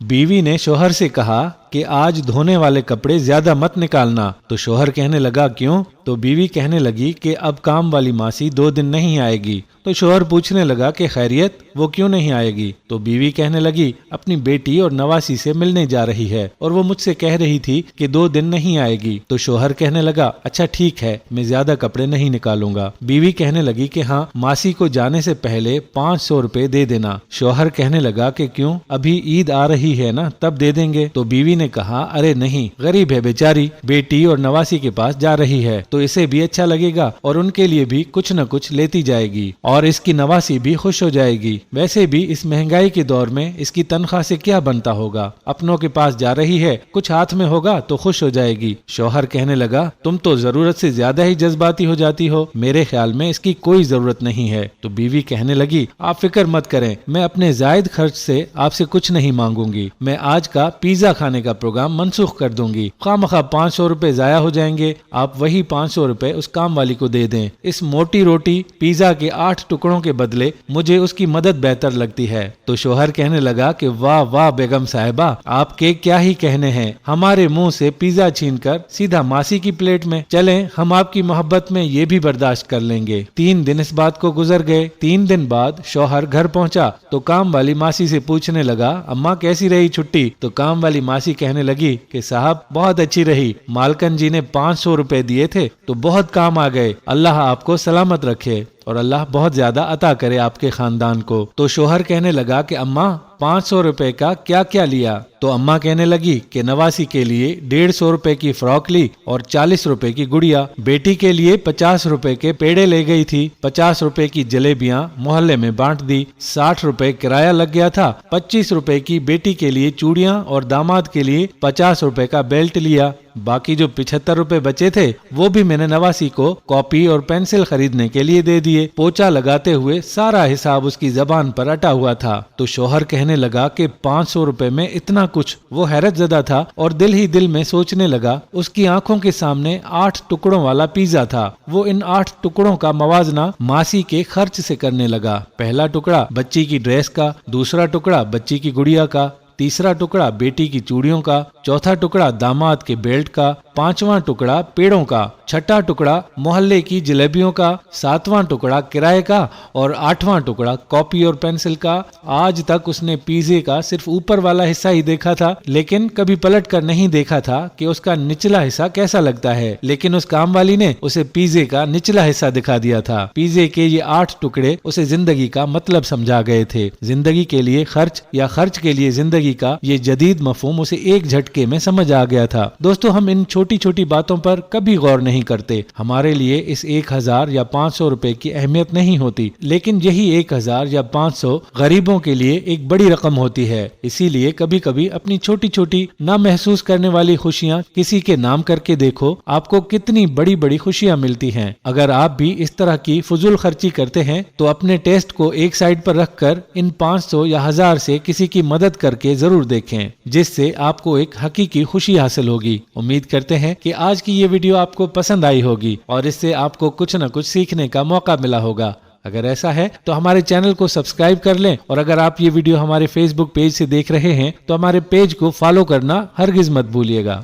बीवी ने शोहर से कहा कि आज धोने वाले कपड़े ज्यादा मत निकालना। तो शोहर कहने लगा क्यों? तो बीवी कहने लगी कि अब काम वाली मासी 2 दिन नहीं आएगी। तो शोहर पूछने लगा कि खैरियत, वो क्यों नहीं आएगी? तो बीवी कहने लगी अपनी बेटी और नवासी से मिलने जा रही है और वो मुझसे कह रही थी कि 2 दिन नहीं आएगी। तो शोहर कहने लगा अच्छा ठीक है, मैं ज्यादा कपड़े नहीं निकालूंगा। बीवी कहने लगी कि हाँ, मासी को जाने से पहले 500 रुपए दे देना। शोहर कहने लगा कि क्यों, अभी ईद आ रही है ना, तब दे देंगे। तो बीवी ने कहा अरे नहीं, गरीब है बेचारी, बेटी और नवासी के पास जा रही है तो इसे भी अच्छा लगेगा और उनके लिए भी कुछ न कुछ लेती जाएगी और इसकी नवासी भी खुश हो जाएगी। वैसे भी इस महंगाई के दौर में इसकी तनख्वाह से क्या बनता होगा, अपनों के पास जा रही है, कुछ हाथ में होगा तो खुश हो जाएगी। शौहर कहने लगा तुम तो जरूरत से ज्यादा ही जज्बाती हो जाती हो, मेरे ख्याल में इसकी कोई जरूरत नहीं है। तो बीवी कहने लगी आप फिक्र मत करें, मैं अपने जायद खर्च से आपसे कुछ नहीं मांगूंगी, मैं आज का पिज्जा खाने का प्रोग्राम मनसूख कर दूंगी। खामखा 500 रुपए जाया हो जाएंगे, आप वही 500 रुपए उस काम वाली को दे दें। इस मोटी रोटी पिज्जा के 8 टुकड़ों के बदले मुझे उसकी मदद बेहतर लगती है। तो शोहर कहने लगा कि वाह वाह बेगम साहिबा, आपके क्या ही कहने हैं, हमारे मुंह से पिज्जा छीनकर सीधा मासी की प्लेट में। चलें, हम आपकी मोहब्बत में ये भी बर्दाश्त कर लेंगे। 3 दिन इस बात को गुजर गए। 3 दिन बाद शौहर घर पहुंचा तो काम वाली मासी से पूछने लगा अम्मा कैसी रही छुट्टी? तो काम वाली मासी कहने लगी कि साहब बहुत अच्छी रही, मालकन जी ने 500 रुपए दिए थे तो बहुत काम आ गए, अल्लाह आपको सलामत रखे और अल्लाह बहुत ज्यादा अता करे आपके खानदान को। तो शोहर कहने लगा कि अम्मा 500 रुपए का क्या क्या लिया? तो अम्मा कहने लगी कि नवासी के लिए 150 रुपए की फ्रॉक ली और 40 रुपए की गुड़िया, बेटी के लिए 50 रुपए के पेड़े ले गई थी, 50 रुपए की जलेबियां मोहल्ले में बांट दी, 60 रुपए किराया लग गया था, 25 रुपए की बेटी के लिए चूड़ियां और दामाद के लिए 50 रुपए का बेल्ट लिया। बाकी जो 75 रुपए बचे थे वो भी मैंने नवासी को कॉपी और पेंसिल खरीदने के लिए दे दिए। पोछा लगाते हुए सारा हिसाब उसकी जबान पर अटा हुआ था। तो शौहर कहने लगा कि 500 रुपए में इतना कुछ? वो हैरत ज़दा था और दिल ही दिल में सोचने लगा उसकी आंखों के सामने 8 टुकड़ों वाला पिज्जा था। वो इन 8 टुकड़ों का मवाजना मासी के खर्च से करने लगा। पहला टुकड़ा बच्ची की ड्रेस का, दूसरा टुकड़ा बच्ची की गुड़िया का, तीसरा टुकड़ा बेटी की चूड़ियों का, चौथा टुकड़ा दामाद के बेल्ट का, 5वां टुकड़ा पेड़ों का, छठा टुकड़ा मोहल्ले की जलेबियों का, 7वां टुकड़ा किराए का और 8वां टुकड़ा कॉपी और पेंसिल का। आज तक उसने पिज्जे का सिर्फ ऊपर वाला हिस्सा ही देखा था, लेकिन कभी पलट कर नहीं देखा था कि उसका निचला हिस्सा कैसा लगता है। लेकिन उस काम वाली ने उसे पिज्जे का निचला हिस्सा दिखा दिया था। पिज्जे के ये 8 टुकड़े उसे जिंदगी का मतलब समझा गए थे। जिंदगी के लिए खर्च या खर्च के लिए जिंदगी का ये जदीद मफहूम उसे एक झटके में समझ आ गया था। दोस्तों, हम इन छोटी छोटी बातों पर कभी गौर नहीं करते। हमारे लिए इस 1000 या 500 रुपए की अहमियत नहीं होती, लेकिन यही 1000 या 500 गरीबों के लिए एक बड़ी रकम होती है। इसीलिए कभी कभी अपनी छोटी छोटी ना महसूस करने वाली खुशियाँ किसी के नाम करके देखो, आपको कितनी बड़ी बड़ी खुशियाँ मिलती हैं। अगर आप भी इस तरह की फजूल खर्ची करते हैं तो अपने टेस्ट को एक साइड पर रखकर इन 500 या 1000 से किसी की मदद करके जरूर देखें, जिससे आपको एक हकीकी खुशी हासिल होगी। उम्मीद करते हैं कि आज की ये वीडियो आपको पसंद आई होगी और इससे आपको कुछ न कुछ सीखने का मौका मिला होगा। अगर ऐसा है तो हमारे चैनल को सब्सक्राइब कर लें और अगर आप ये वीडियो हमारे फेसबुक पेज से देख रहे हैं तो हमारे पेज को फॉलो करना हरगिज मत भूलिएगा।